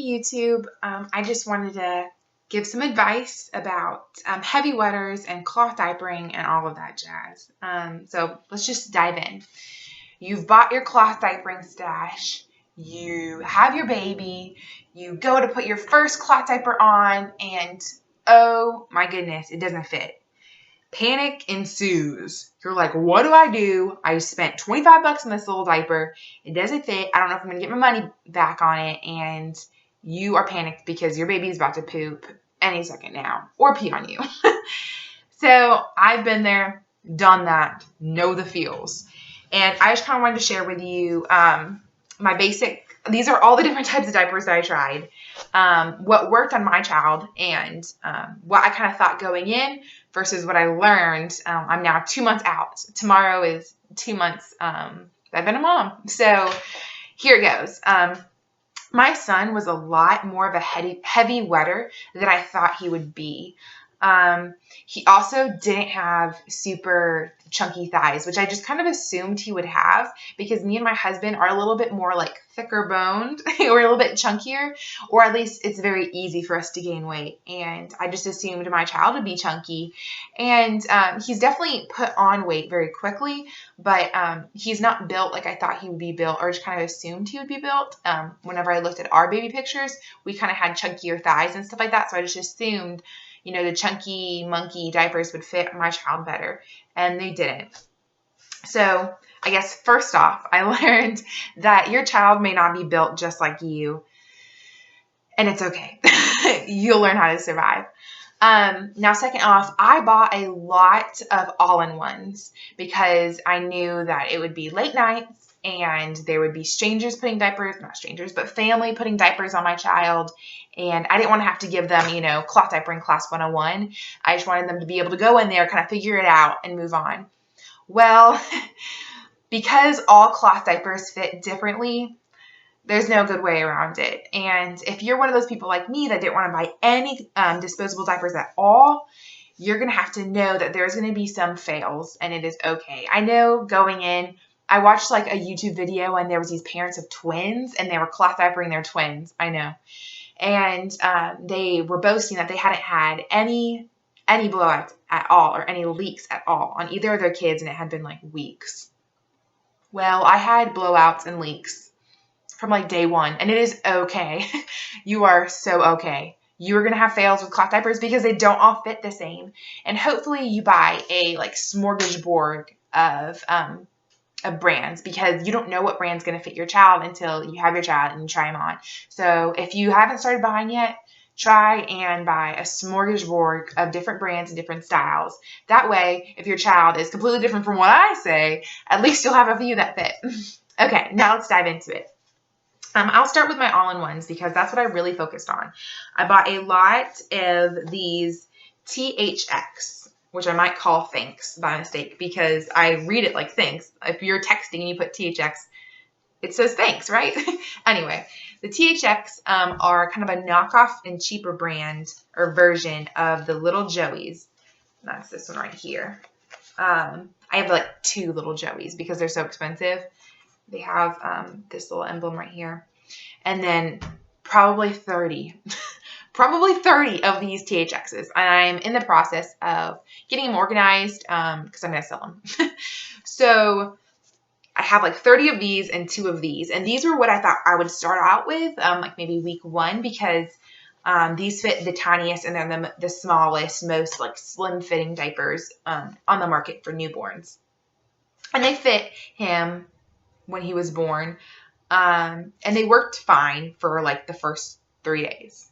YouTube. I just wanted to give some advice about heavy wetters and cloth diapering and all of that jazz. So let's just dive in. You've bought your cloth diapering stash. You have your baby. You go to put your first cloth diaper on and oh my goodness, it doesn't fit. Panic ensues. You're like, what do I do? I spent $25 on this little diaper. It doesn't fit. I don't know if I'm going to get my money back on it. And you are panicked because your baby is about to poop any second now or pee on you. So I've been there, done that, know the feels. And I just kind of wanted to share with you my basic, these are all the different types of diapers that I tried, what worked on my child and what I kind of thought going in versus what I learned. I'm now 2 months out. Tomorrow is 2 months I've been a mom. So here it goes. My son was a lot more of a heavy wetter than I thought he would be. He also didn't have super chunky thighs, which I just kind of assumed he would have because me and my husband are a little bit more like thicker boned or a little bit chunkier, or at least it's very easy for us to gain weight. And I just assumed my child would be chunky. And he's definitely put on weight very quickly, but he's not built like I thought he would be built or just kind of assumed he would be built. Whenever I looked at our baby pictures, we kind of had chunkier thighs and stuff like that. So I just assumed the chunky monkey diapers would fit my child better, and they didn't. So I guess first off, I learned that your child may not be built just like you, and it's okay. You'll learn how to survive. Now, second off, I bought a lot of all-in-ones because I knew that it would be late nights and there would be strangers putting diapers, not strangers, but family putting diapers on my child. And I didn't want to have to give them, cloth diapering class 101. I just wanted them to be able to go in there, kind of figure it out and move on. Well, because all cloth diapers fit differently, there's no good way around it. And if you're one of those people like me that didn't want to buy any disposable diapers at all, you're going to have to know that there's going to be some fails, and it is okay. I know going in, I watched like a YouTube video and there was these parents of twins and they were cloth diapering their twins. I know. And they were boasting that they hadn't had any blowouts at all or any leaks at all on either of their kids, and it had been like weeks. Well, I had blowouts and leaks from like day one, and it is okay. You are so okay. You are going to have fails with cloth diapers because they don't all fit the same. And hopefully you buy a like smorgasbord of brands, because you don't know what brand's going to fit your child until you have your child and you try them on. So if you haven't started buying yet, try and buy a smorgasbord of different brands and different styles. That way, if your child is completely different from what I say, at least you'll have a few that fit. Okay, now let's dive into it. I'll start with my all-in-ones because that's what I really focused on. I bought a lot of these THX, which I might call thanks by mistake because I read it like thanks. If you're texting and you put THX, it says thanks, right? Anyway, the THX are kind of a knockoff and cheaper brand or version of the little Joeys. That's this one right here. I have like 2 little Joeys because they're so expensive. They have this little emblem right here. And then probably 30 of these THXs. And I'm in the process of getting them organized because I'm going to sell them. So I have like 30 of these and 2 of these. And these were what I thought I would start out with, like maybe week 1, because these fit the tiniest and they're the smallest, most like slim fitting diapers on the market for newborns. And they fit him when he was born. And they worked fine for like the first 3 days.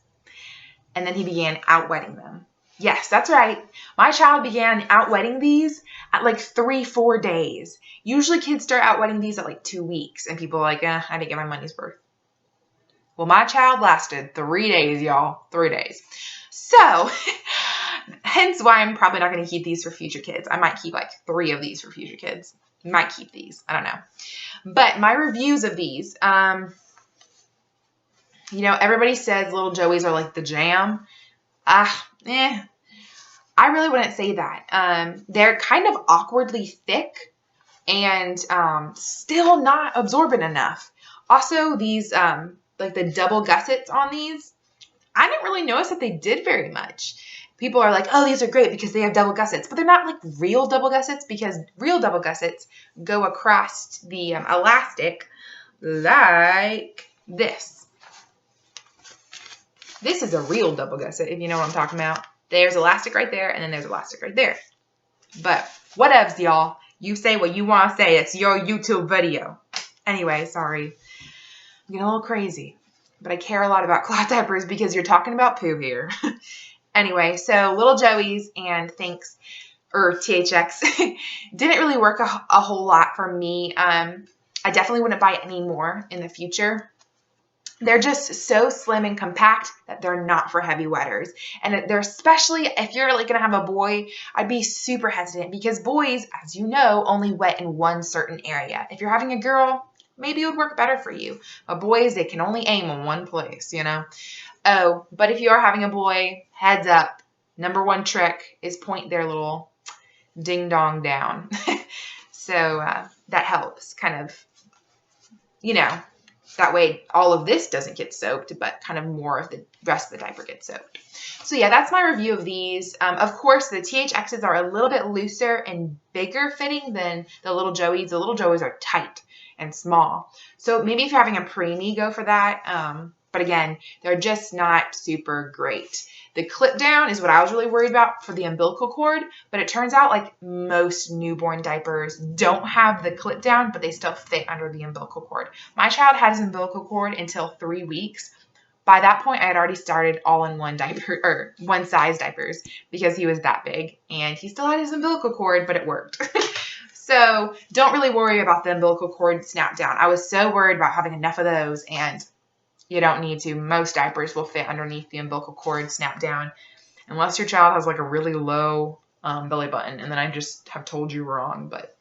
And then he began outwetting them. Yes, that's right. My child began outwetting these at like 3-4 days. Usually kids start outwetting these at like 2 weeks. And people are like, I didn't get my money's worth. Well, my child lasted 3 days, y'all. 3 days. So, hence why I'm probably not going to keep these for future kids. I might keep like 3 of these for future kids. Might keep these. I don't know. But my reviews of these, everybody says little Joeys are like the jam. I really wouldn't say that. They're kind of awkwardly thick and still not absorbent enough. Also, these like the double gussets on these, I didn't really notice that they did very much. People are like, oh, these are great because they have double gussets, but they're not like real double gussets, because real double gussets go across the elastic like this. This is a real double gusset, if you know what I'm talking about. There's elastic right there, and then there's elastic right there. But whatevs, y'all. You say what you want to say. It's your YouTube video. Anyway, sorry. I'm getting a little crazy. But I care a lot about cloth diapers because you're talking about poo here. Anyway, so little Joey's and THX didn't really work a whole lot for me. I definitely wouldn't buy any more in the future. They're just so slim and compact that they're not for heavy wetters. And they're especially, if you're like going to have a boy, I'd be super hesitant because boys, as you know, only wet in one certain area. If you're having a girl, maybe it would work better for you. But boys, they can only aim in one place, you know. Oh, but if you are having a boy, heads up. Number one trick is point their little ding dong down. So that helps kind of, you know, that way all of this doesn't get soaked, but kind of more of the rest of the diaper gets soaked. So yeah, that's my review of these. Of course, the THXs are a little bit looser and bigger fitting than the little Joeys. The little Joeys are tight and small. So maybe if you're having a preemie, go for that. But again, they're just not super great. The clip down is what I was really worried about for the umbilical cord, but it turns out like most newborn diapers don't have the clip down, but they still fit under the umbilical cord. My child had his umbilical cord until 3 weeks. By that point, I had already started all-in-one diaper or one size diapers because he was that big, and he still had his umbilical cord, but it worked. So don't really worry about the umbilical cord snap down. I was so worried about having enough of those, and you don't need to. Most diapers will fit underneath the umbilical cord snap down, unless your child has like a really low belly button, and then I just have told you wrong, but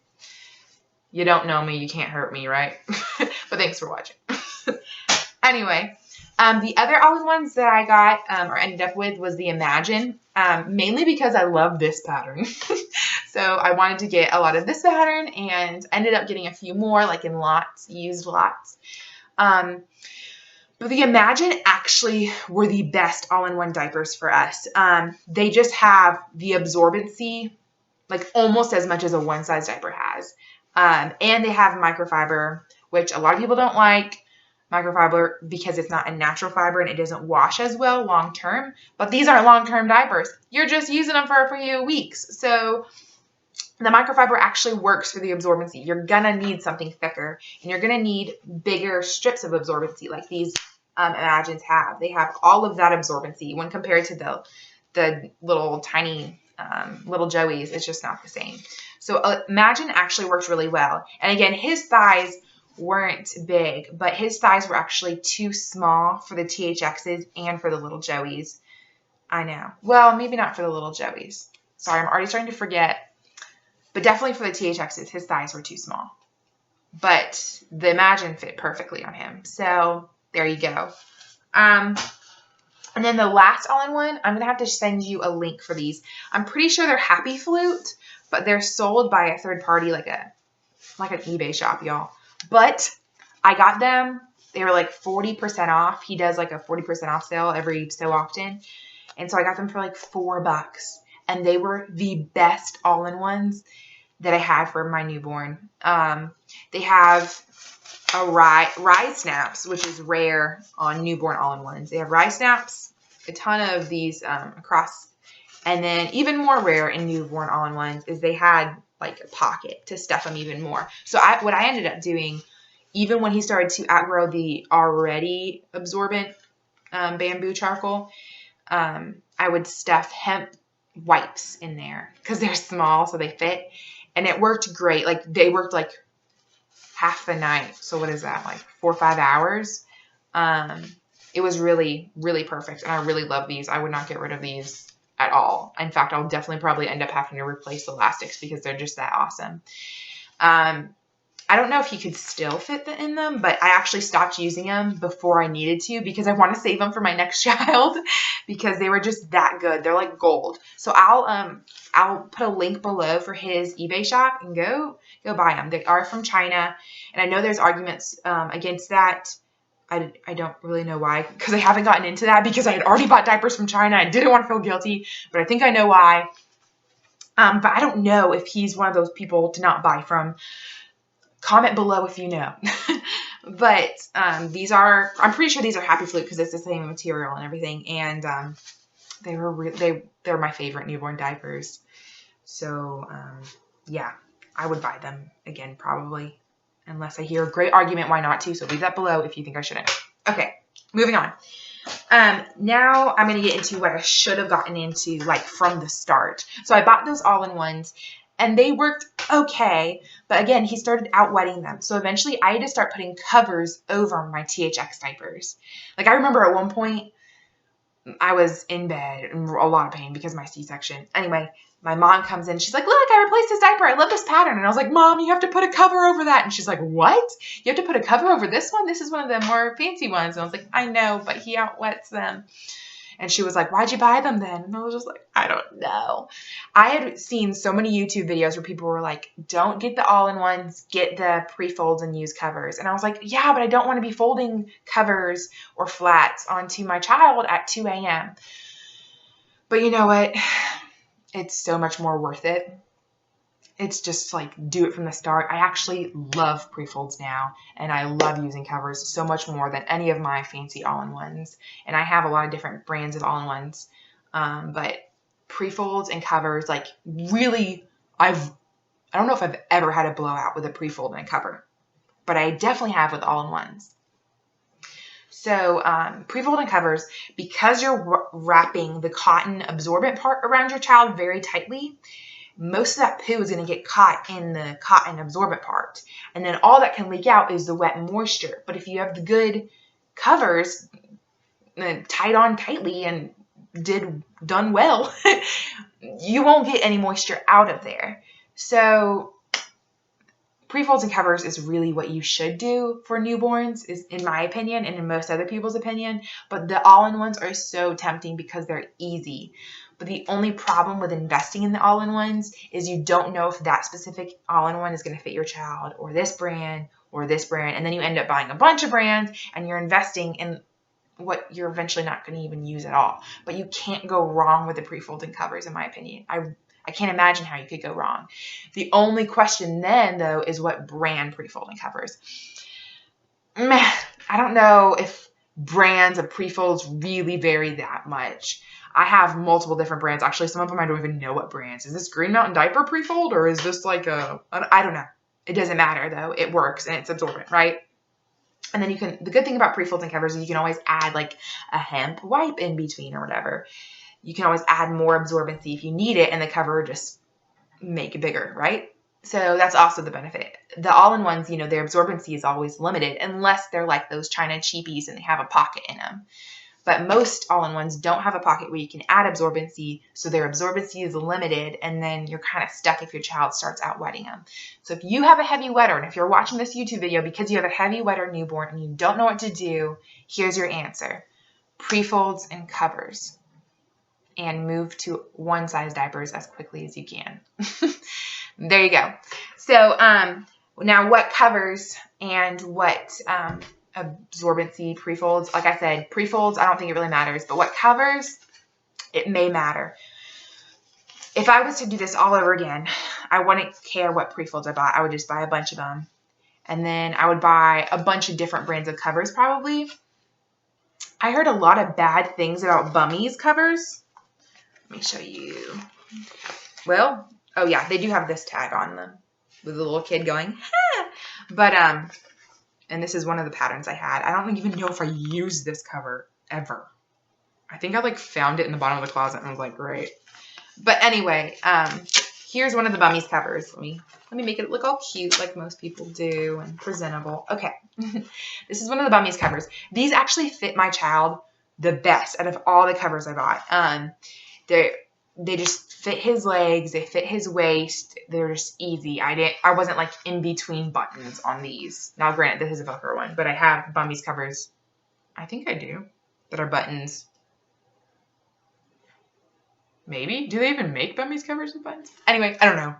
you don't know me, you can't hurt me, right? But thanks for watching. Anyway, the other all-in-ones that I got or ended up with was the Imagine, mainly because I love this pattern. So I wanted to get a lot of this pattern and ended up getting a few more, like in lots, used lots. But the Imagine actually were the best all-in-one diapers for us. They just have the absorbancy, like almost as much as a one-size diaper has. And they have microfiber, which a lot of people don't like microfiber because it's not a natural fiber and it doesn't wash as well long-term. But these aren't long-term diapers. You're just using them for a few weeks. So the microfiber actually works for the absorbancy. You're going to need something thicker, and you're going to need bigger strips of absorbancy like these Imagines have. They have all of that absorbancy when compared to the little tiny little Joeys. It's just not the same. So Imagine actually works really well. And again, his thighs weren't big, but his thighs were actually too small for the THXs and for the little Joeys. I know. Well, maybe not for the little Joeys. Sorry, I'm already starting to forget. But definitely for the THXs, his thighs were too small. But the Imagine fit perfectly on him. So there you go. And then the last all-in-one, I'm going to have to send you a link for these. I'm pretty sure they're Happy Flute, but they're sold by a third party, like an eBay shop, y'all. But I got them. They were like 40% off. He does like a 40% off sale every so often. And so I got them for like $4. And they were the best all-in-ones that I had for my newborn. They have a rye snaps, which is rare on newborn all-in-ones. They have rye snaps, a ton of these across. And then even more rare in newborn all-in-ones is they had like a pocket to stuff them even more. So what I ended up doing, even when he started to outgrow the already absorbent bamboo charcoal, I would stuff hemp wipes in there because they're small, so they fit. And it worked great. Like they worked like half the night. So what is that? Like 4 or 5 hours. It was really, really perfect. And I really love these. I would not get rid of these at all. In fact, I'll definitely probably end up having to replace the elastics because they're just that awesome. I don't know if he could still fit in them, but I actually stopped using them before I needed to because I want to save them for my next child because they were just that good. They're like gold. So I'll put a link below for his eBay shop and go buy them. They are from China, and I know there's arguments against that I don't really know why, because I haven't gotten into that because I had already bought diapers from China. I didn't want to feel guilty, but I think I know why. But I don't know if he's one of those people to not buy from. Comment below if you know. But I'm pretty sure these are Happy Flute because it's the same material and everything. And they're my favorite newborn diapers. So yeah, I would buy them again probably, unless I hear a great argument why not to. So leave that below if you think I shouldn't. Okay, moving on. Now I'm going to get into what I should have gotten into like from the start. So I bought those all-in-ones and they worked okay. But again, he started out-wetting them. So eventually I had to start putting covers over my THX diapers. Like I remember at one point I was in bed in a lot of pain because of my C-section. Anyway, my mom comes in. She's like, look, I replaced this diaper. I love this pattern. And I was like, Mom, you have to put a cover over that. And she's like, what? You have to put a cover over this one? This is one of the more fancy ones. And I was like, I know, but he outwets them. And she was like, why'd you buy them then? And I was just like, I don't know. I had seen so many YouTube videos where people were like, don't get the all-in-ones, get the pre-folds and use covers. And I was like, yeah, but I don't want to be folding covers or flats onto my child at 2 a.m. But you know what? It's so much more worth it. It's just like, do it from the start. I actually love pre-folds now, and I love using covers so much more than any of my fancy all-in-ones. And I have a lot of different brands of all-in-ones, but pre-folds and covers, like really, I don't know if I've ever had a blowout with a pre-fold and a cover, but I definitely have with all-in-ones. So pre-fold and covers, because you're wrapping the cotton absorbent part around your child very tightly, most of that poo is going to get caught in the cotton absorbent part. And then all that can leak out is the wet moisture. But if you have the good covers tied on tightly and done well, you won't get any moisture out of there. So pre-folds and covers is really what you should do for newborns, is in my opinion and in most other people's opinion. But the all-in-ones are so tempting because they're easy. But the only problem with investing in the all-in-ones is you don't know if that specific all-in-one is going to fit your child, or this brand, or this brand. And then you end up buying a bunch of brands and you're investing in what you're eventually not going to even use at all. But you can't go wrong with the pre-folding covers, in my opinion. I can't imagine how you could go wrong. The only question then, though, is what brand pre-folding covers. I don't know if brands of pre-folds really vary that much. I have multiple different brands. Actually, some of them I don't even know what brands. Is this Green Mountain Diaper pre-fold, or is this like I don't know. It doesn't matter though. It works and it's absorbent, right? And then the good thing about pre-folds and covers is you can always add like a hemp wipe in between or whatever. You can always add more absorbency if you need it, and the cover just make it bigger, right? So that's also the benefit. The all-in-ones, their absorbency is always limited unless they're like those China cheapies and they have a pocket in them. But most all-in-ones don't have a pocket where you can add absorbency, so their absorbency is limited, and then you're kind of stuck if your child starts out wetting them. So if you have a heavy wetter, and if you're watching this YouTube video because you have a heavy wetter newborn and you don't know what to do, here's your answer. Pre-folds and covers. And move to one size diapers as quickly as you can. There you go. So now what covers and what absorbency pre-folds? Like I said, pre-folds, I don't think it really matters, but what covers, it may matter. If I was to do this all over again, I wouldn't care what pre-folds I bought. I would just buy a bunch of them. And then I would buy a bunch of different brands of covers probably. I heard a lot of bad things about Bummies covers. Let me show you. Well, oh yeah, they do have this tag on them with the little kid going, ha! But, and this is one of the patterns I had. I don't even know if I used this cover ever. I think I like found it in the bottom of the closet and was like, great. But anyway, here's one of the Bummies covers. Let me make it look all cute like most people do and presentable. Okay. This is one of the Bummies covers. These actually fit my child the best out of all the covers I bought. They just fit his legs. They fit his waist. They're just easy. I wasn't like in between buttons on these. Now, granted, this is a Velcro one, but I have Bummies covers. I think I do. That are buttons. Maybe. Do they even make Bummies covers with buttons? Anyway, I don't know.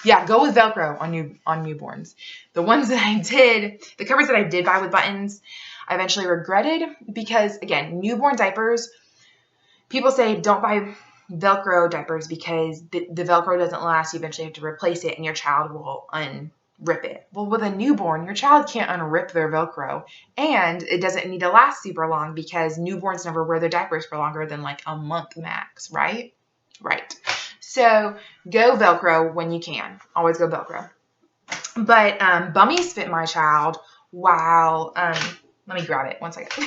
Yeah, go with Velcro on newborns. The ones that I did, the covers that I did buy with buttons, I eventually regretted because, again, newborn diapers, people say don't buy Velcro diapers because the Velcro doesn't last. You eventually have to replace it and your child will unrip it. Well, with a newborn, your child can't unrip their Velcro, and it doesn't need to last super long because newborns never wear their diapers for longer than like a month max, right? Right. So go Velcro when you can. Always go Velcro. But bummies fit my child while, let me grab it one second.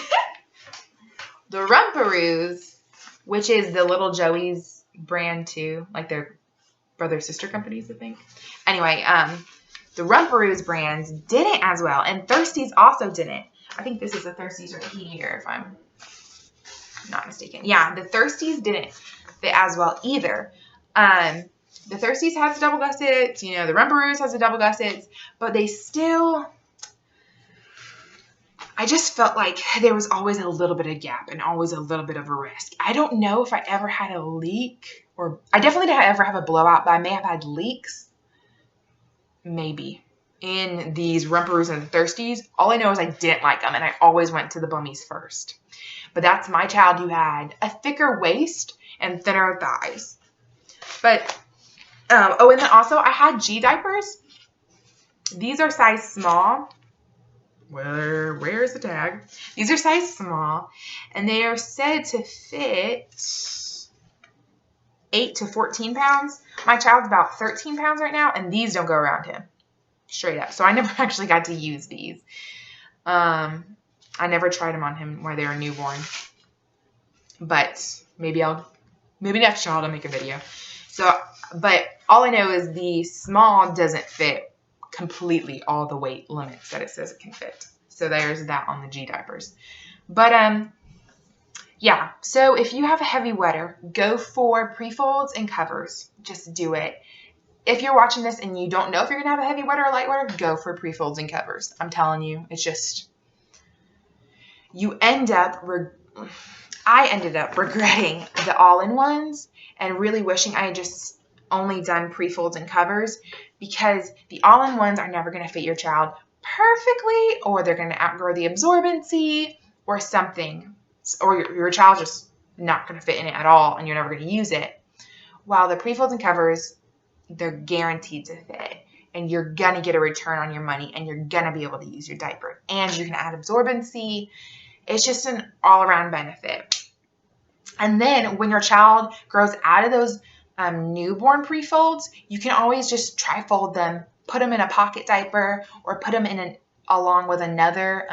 The Rumparoos, which is the little Joey's brand too, like their brother-sister companies, I think. Anyway, the Rumparoos brands didn't as well, and Thirsties also didn't. I think this is a Thirsties right here, if I'm not mistaken. Yeah, the Thirsties didn't fit as well either. The Thirsties has the double gussets, the Rumparoos has the double gussets, but they still, I just felt like there was always a little bit of gap and always a little bit of a risk. I don't know if I ever had a leak, or I definitely didn't ever have a blowout, but I may have had leaks, maybe, in these Rumparoos and the Thirsties. All I know is I didn't like them, and I always went to the bummies first. But that's my child who had a thicker waist and thinner thighs. But, oh, and then also I had G diapers. These are size small. Where is the tag? These are size small, and they are said to fit 8 to 14 pounds. My child's about 13 pounds right now, and these don't go around him. Straight up. So I never actually got to use these. I never tried them on him while they were newborn. But maybe next child I'll make a video. So, but all I know is the small doesn't fit completely all the weight limits that it says it can fit. So there's that on the G diapers. But yeah, so if you have a heavy wetter, go for pre-folds and covers. Just do it. If you're watching this and you don't know if you're gonna have a heavy wetter or light wetter, go for pre-folds and covers. I'm telling you, it's just, I ended up regretting the all-in-ones and really wishing I had just only done pre-folds and covers, because the all-in-ones are never going to fit your child perfectly, or they're going to outgrow the absorbancy or something, or your child's just not going to fit in it at all and you're never going to use it. While the pre-folds and covers, they're guaranteed to fit, and you're going to get a return on your money, and you're going to be able to use your diaper, and you can add absorbancy. It's just an all-around benefit. And then when your child grows out of those newborn pre-folds, you can always just tri-fold them, put them in a pocket diaper, or put them in along with another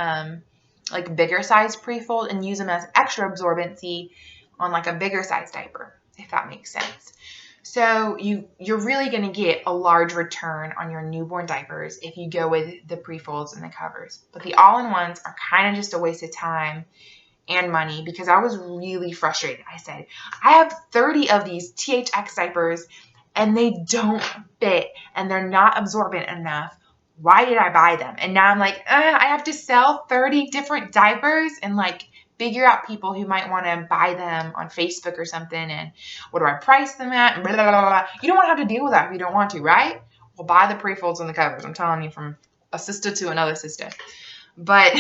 like bigger size pre-fold, and use them as extra absorbancy on like a bigger size diaper, if that makes sense. So you're really going to get a large return on your newborn diapers if you go with the pre-folds and the covers. But the all-in-ones are kind of just a waste of time and money, because I was really frustrated. I said, I have 30 of these THX diapers and they don't fit and they're not absorbent enough. Why did I buy them? And now I'm like, I have to sell 30 different diapers and like figure out people who might want to buy them on Facebook or something. And what do I price them at? Blah, blah, blah, blah. You don't want to have to deal with that if you don't want to, right? Well, buy the pre-folds and the covers. I'm telling you, from a sister to another sister. But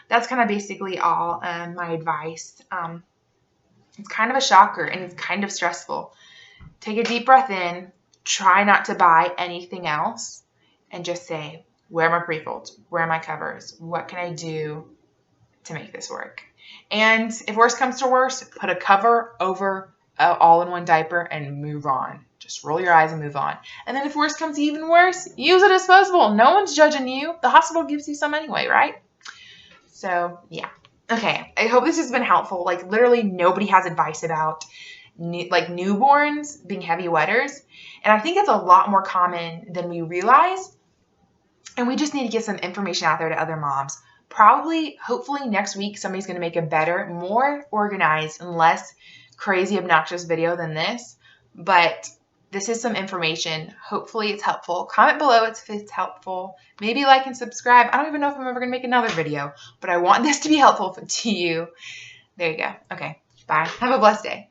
that's kind of basically all my advice. It's kind of a shocker and it's kind of stressful. Take a deep breath in. Try not to buy anything else and just say, where are my pre-folds? Where are my covers? What can I do to make this work? And if worse comes to worse, put a cover over an all-in-one diaper and move on. Just roll your eyes and move on. And then if worse comes even worse, use a disposable. No one's judging you. The hospital gives you some anyway, right? So, yeah. Okay, I hope this has been helpful. Like, literally nobody has advice about newborns being heavy wetters. And I think it's a lot more common than we realize. And we just need to get some information out there to other moms. Probably, hopefully next week, somebody's going to make a better, more organized, and less crazy, obnoxious video than this. But this is some information. Hopefully it's helpful. Comment below if it's helpful. Maybe like and subscribe. I don't even know if I'm ever going to make another video, but I want this to be helpful to you. There you go. Okay, bye. Have a blessed day.